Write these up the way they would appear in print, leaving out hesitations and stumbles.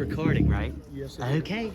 recording, right? Yes. Okay.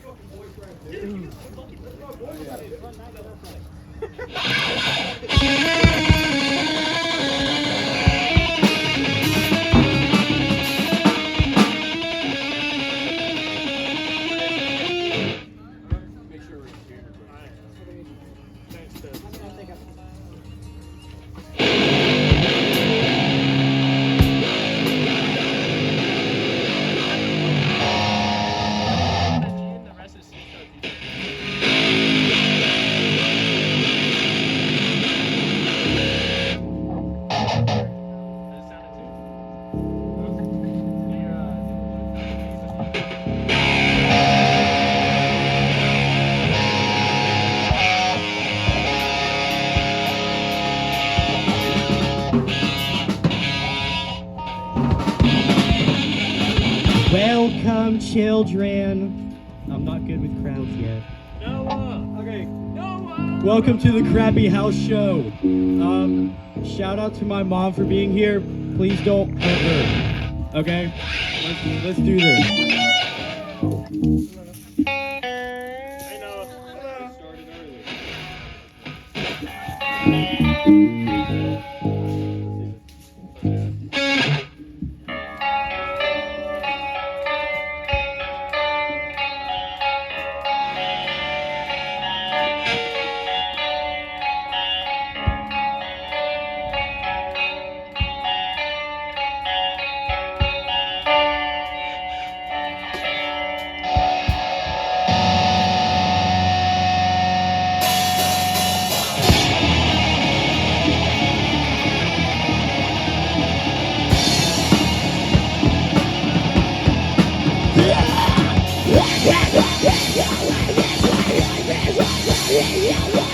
Welcome, children. I'm not good with crowds yet. Noah. Okay. Noah. Welcome to the Crappy House Show. Shout out to my mom for being here. Please don't hurt her. Okay? Let's do this. Hey, Noah. Hello.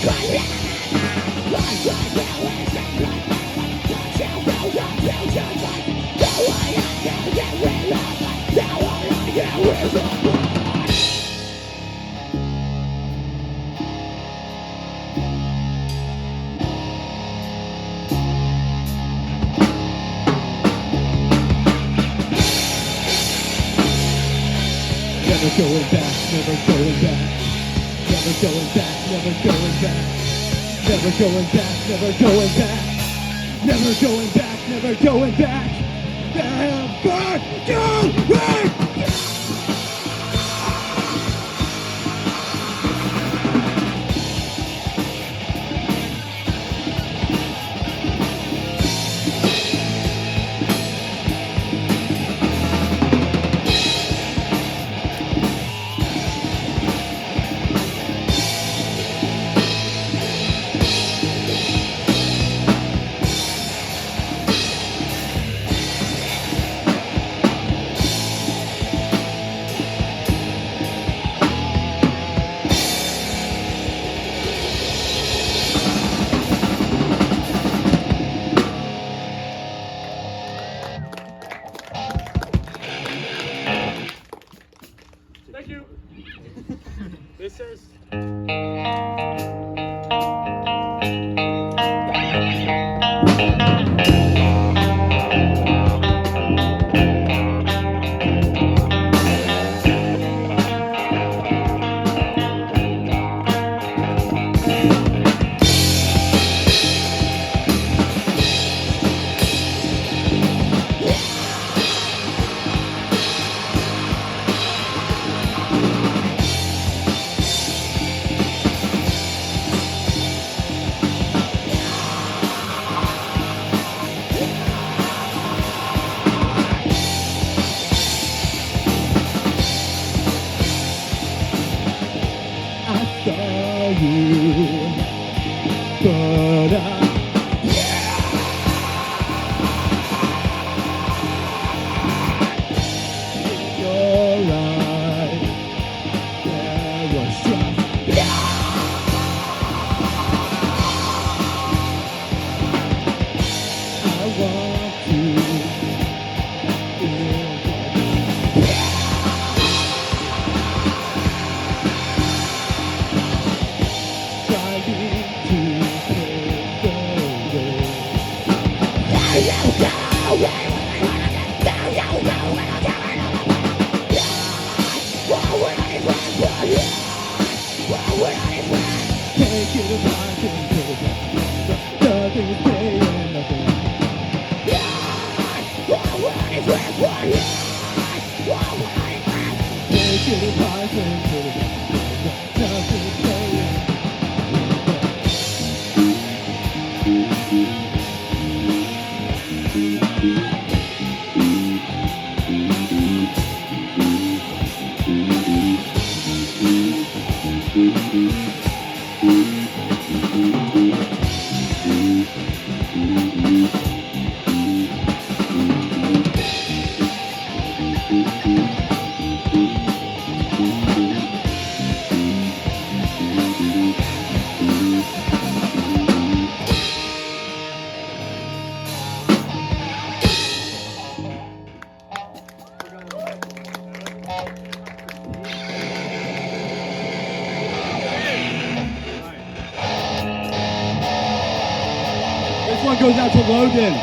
Started Never going back, never going back. Never going back, never going back. Never going back, never going back. Never going back, never going back. Never going back. Take it apart and put it back. Nothing is staying, nothing. Take it apart and put it back. Nothing is staying. This one goes out to Logan.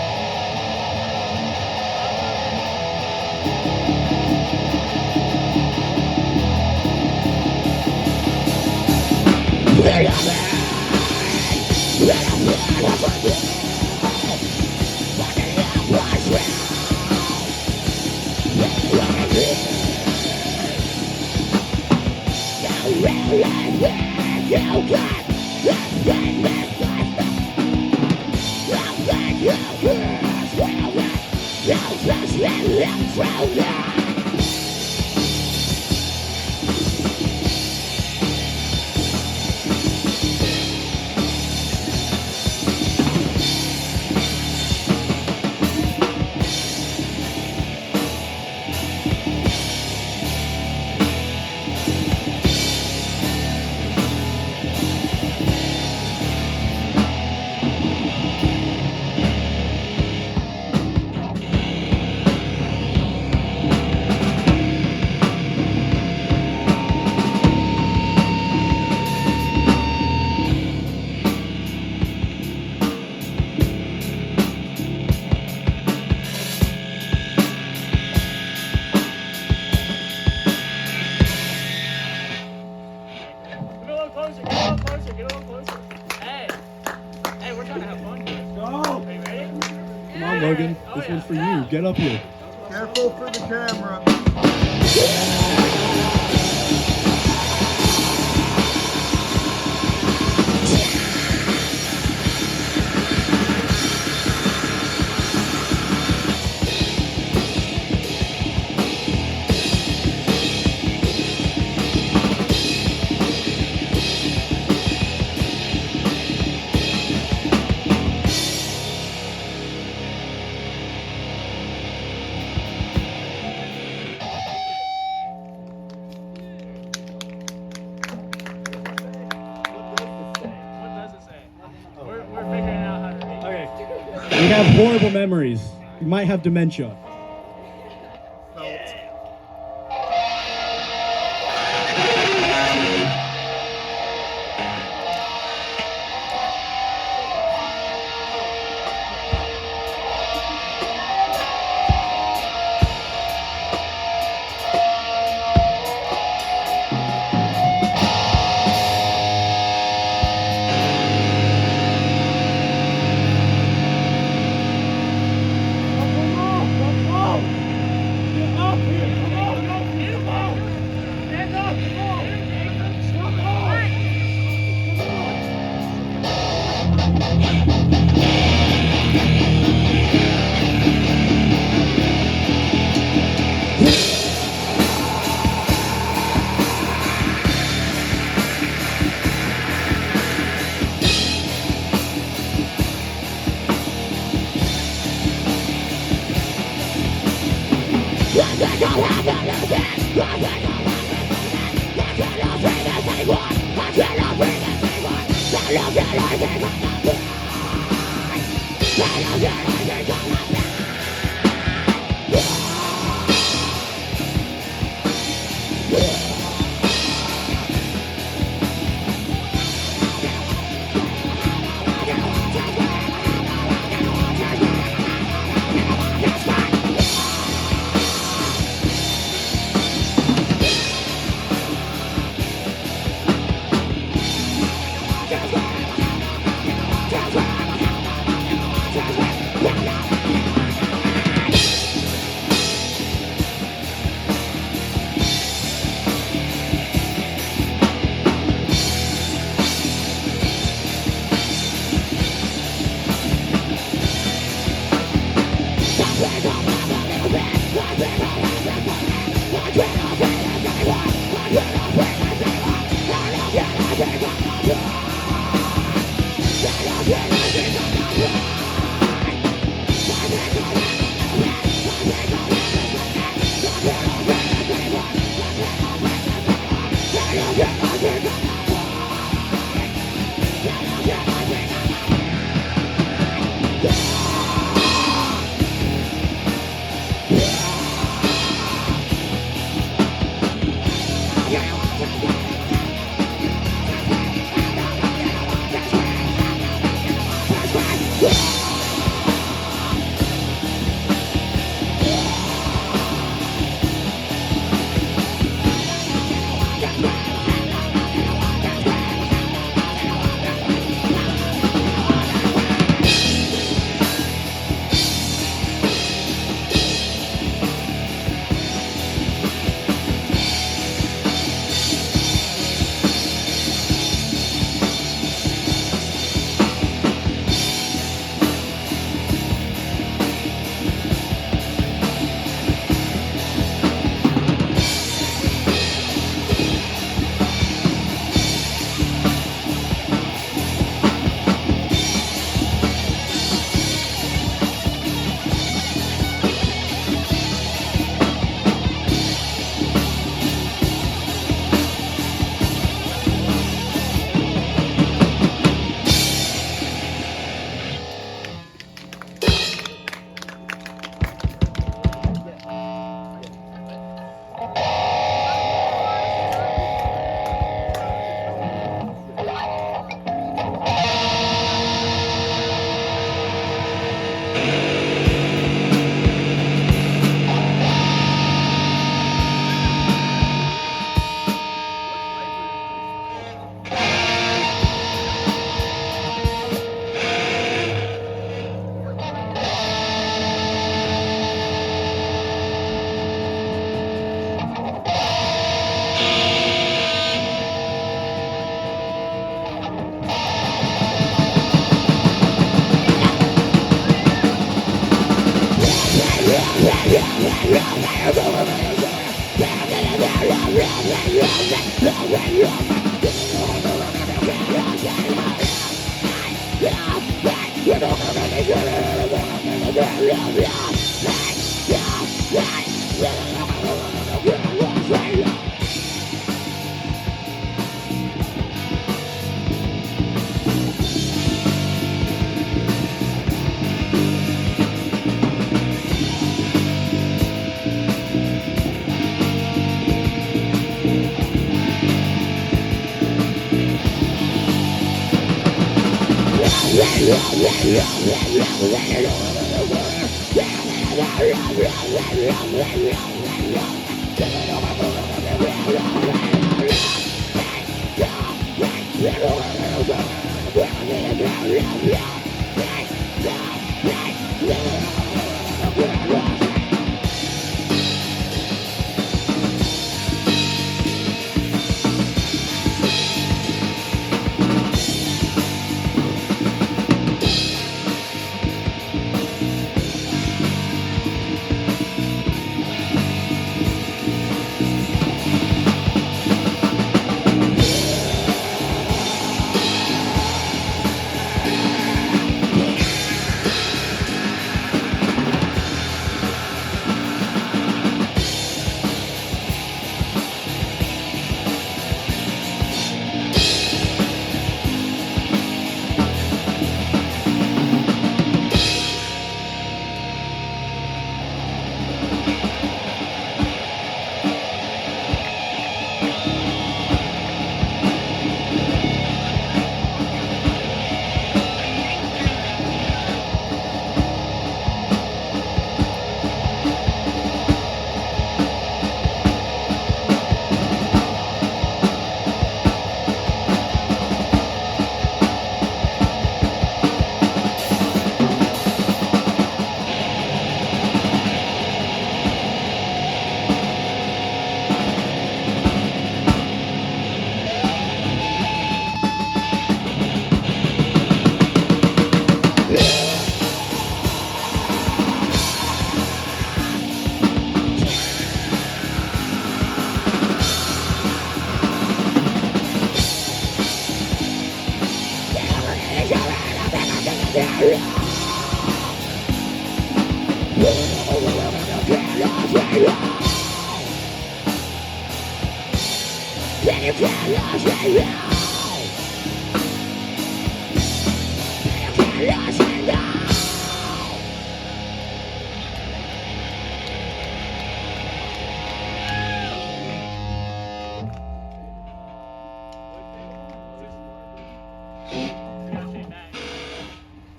Come on, Logan. This one's for you. Get up here. Careful for the camera. We have horrible memories. We might have dementia.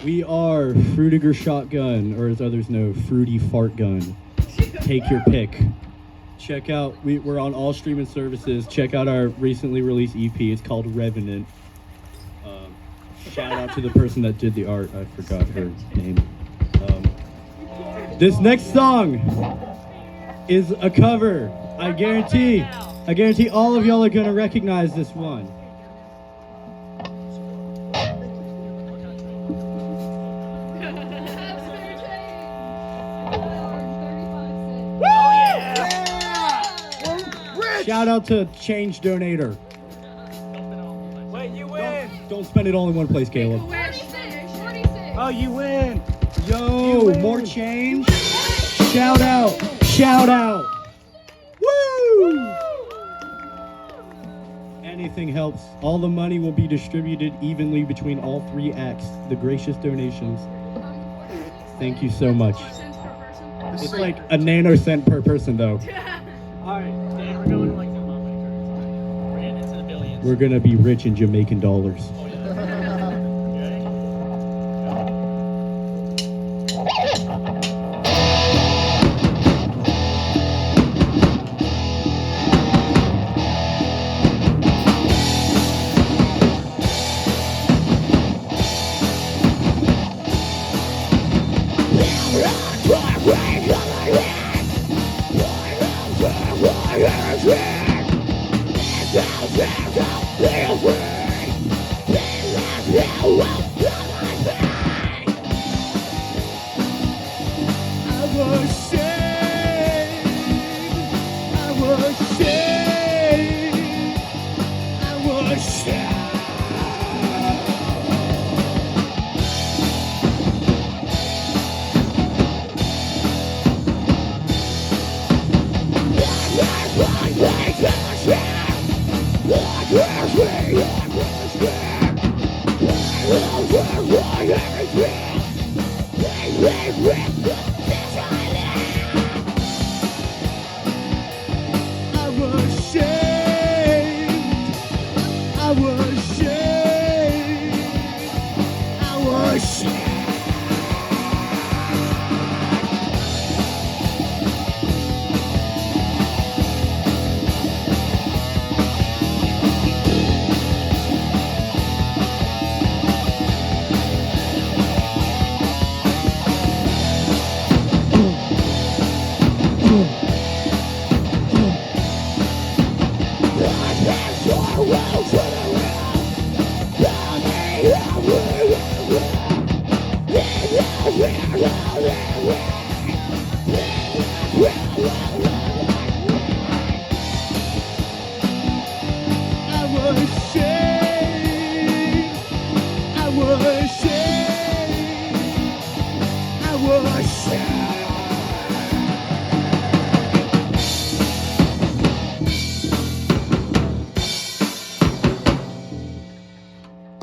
We are Frutiger Shotgun, or as others know, Fruity Fart Gun. Take your pick. Check out, we're on all streaming services. Check out our recently released EP. It's called Revenant. Shout out to the person that did the art. I forgot her name. This next song is a cover. I guarantee all of y'all are gonna recognize this one. Shout out to Change Donator. Wait, you win! Don't spend it all in one place, Caleb. 46. Oh, you win! Yo, more change. Shout out. Shout out. Woo! Anything helps. All the money will be distributed evenly between all three acts. The gracious donations. Thank you so much. It's like a nanocent per person, though. Alright, Dan, we're going to like Zimbabwe currency. We're getting into the billions. We're gonna be rich in Jamaican dollars. Oh, yeah.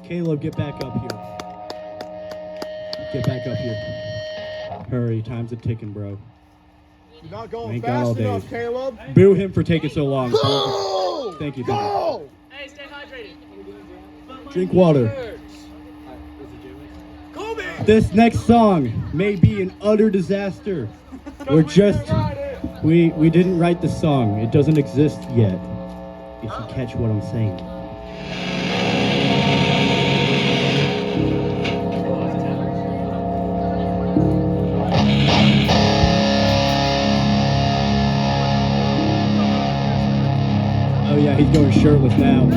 Caleb, get back up here. Get back up here. Hurry, time's a ticking, bro. You're not going Ain't got all fast enough, day. Caleb. Boo him for taking so long. Go! Thank you. Go! Hey, stay hydrated. Drink water. Kobe! This next song may be an utter disaster. We didn't write the song. It doesn't exist yet. If you catch what I'm saying. Oh yeah, he's going shirtless now.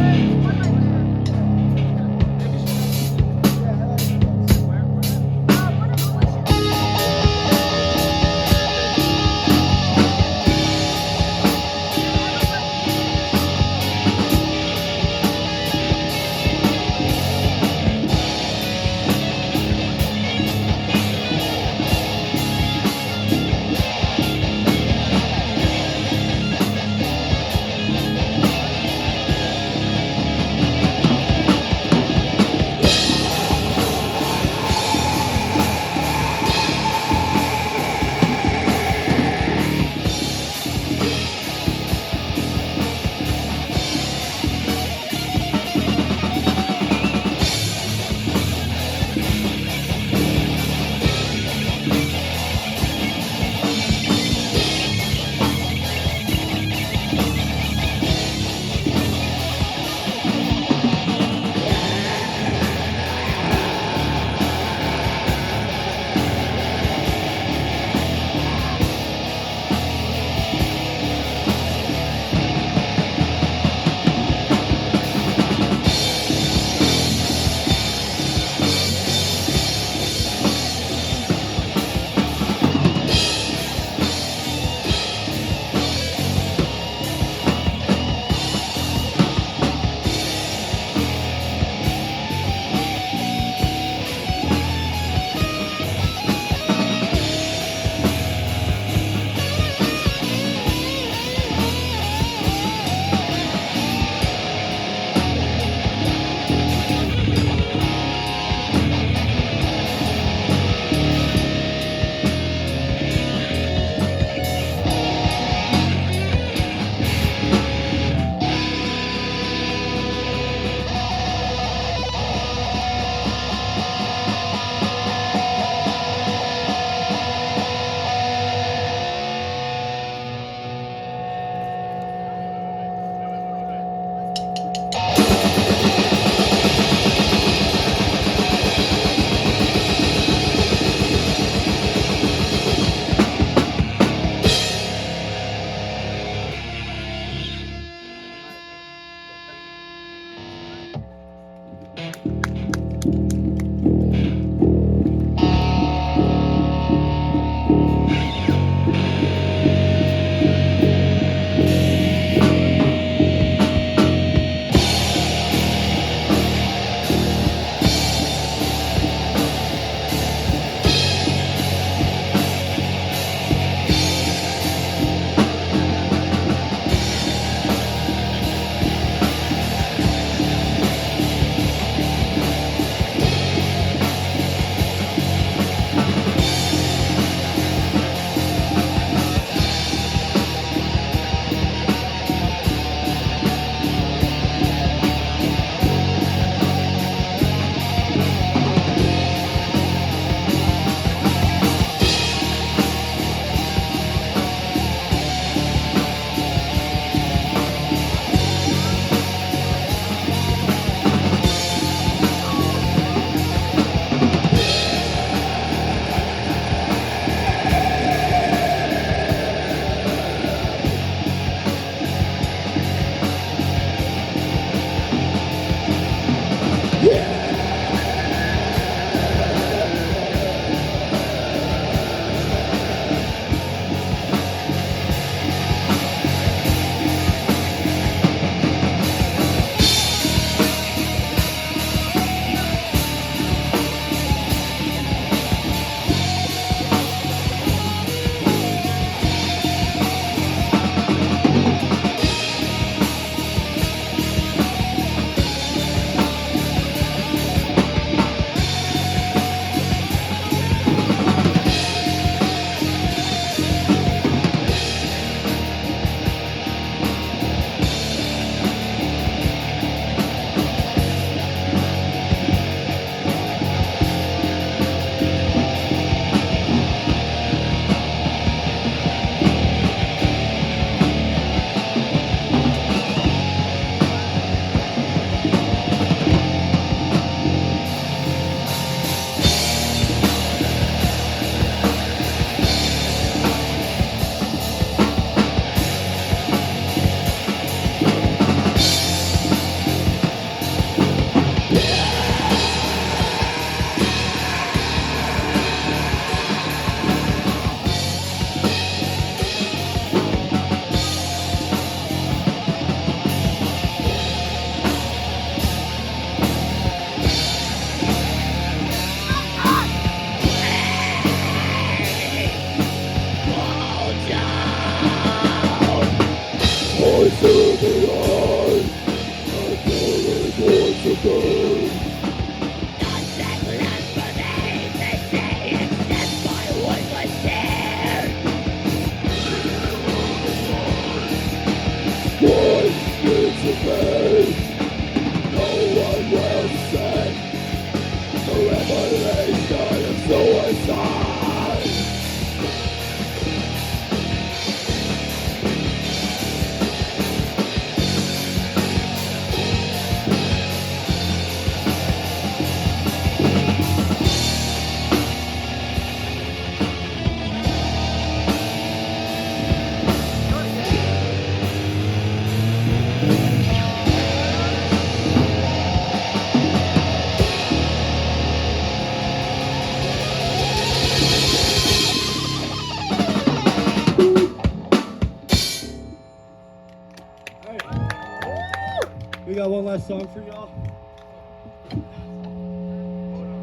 last song for y'all.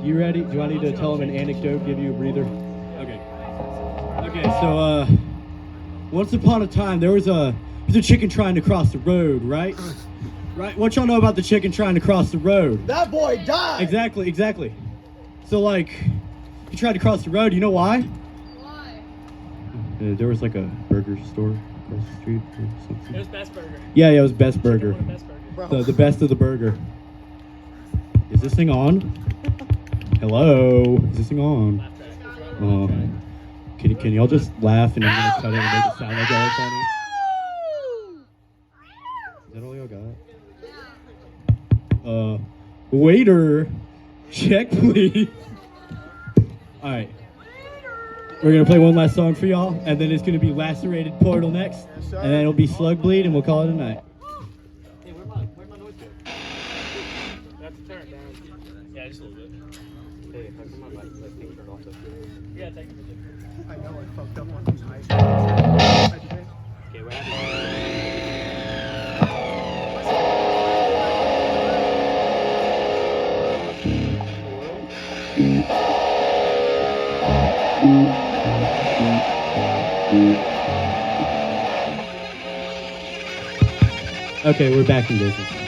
You ready? Do I need to tell him an anecdote, give you a breather? Okay. Okay, so once upon a time there was a chicken trying to cross the road, right? Right? What y'all know about the chicken trying to cross the road? That boy died. Exactly. So like, he tried to cross the road. You know why? Why? There was like a burger store across the street or something. It was Best Burger. Yeah, it was Best Burger. Best Burger. Bro. The best of the burger. Is this thing on? Hello? Is this thing on? Laugh track. Can y'all just laugh and I'm gonna cut it and make it sound like y'all are funny? Is that all y'all got? Waiter, check please. All right. We're gonna play one last song for y'all, and then it's gonna be Lacerated Portal next, Yes, sir. and then it'll be Slug Bleed, and we'll call it a night. Hey, where'd my noise go? That's a turn down. Yeah, just a little bit. Hey, how come my thing turned off? You gotta take it. I know I fucked up on these ice. Okay, what happened? Okay, we're back in business.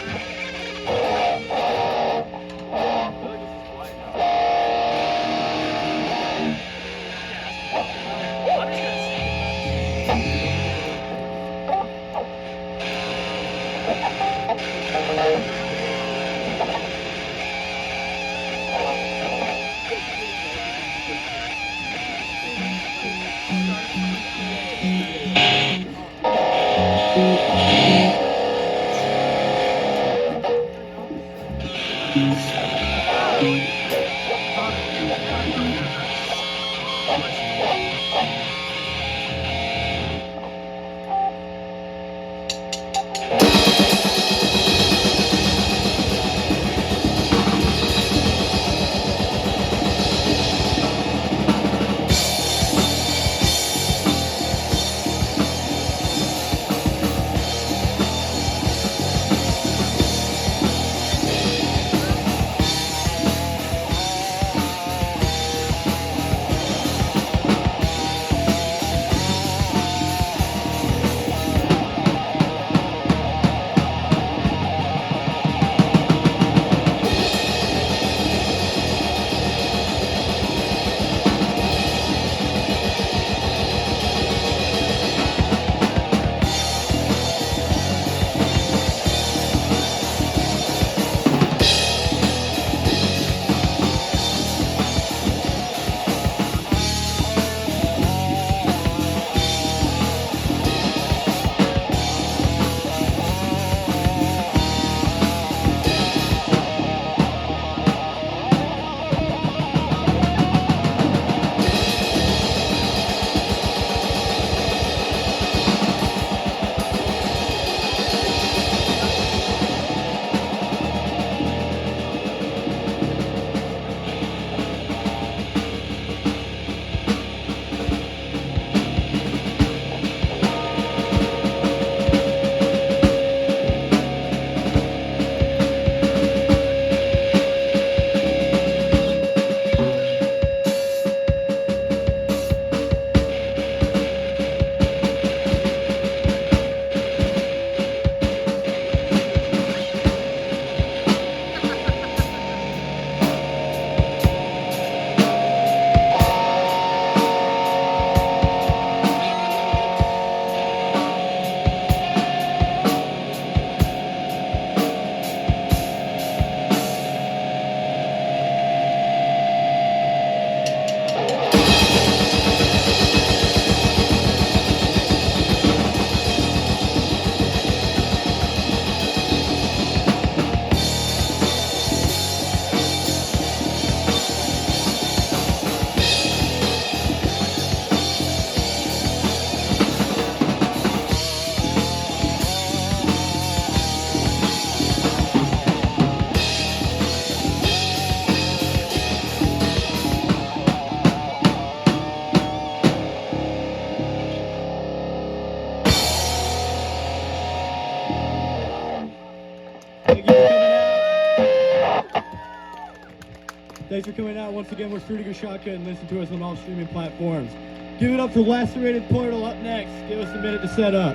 Thanks for coming out. Once again, we're Frutiger Shotgun. Listen to us on all streaming platforms. Give it up for Lacerated Portal up next. Give us a minute to set up.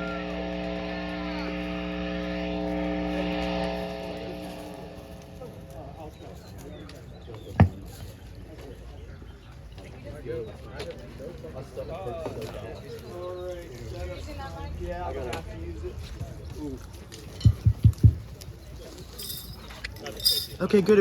Yeah, I'm gonna have to use it. Okay, good.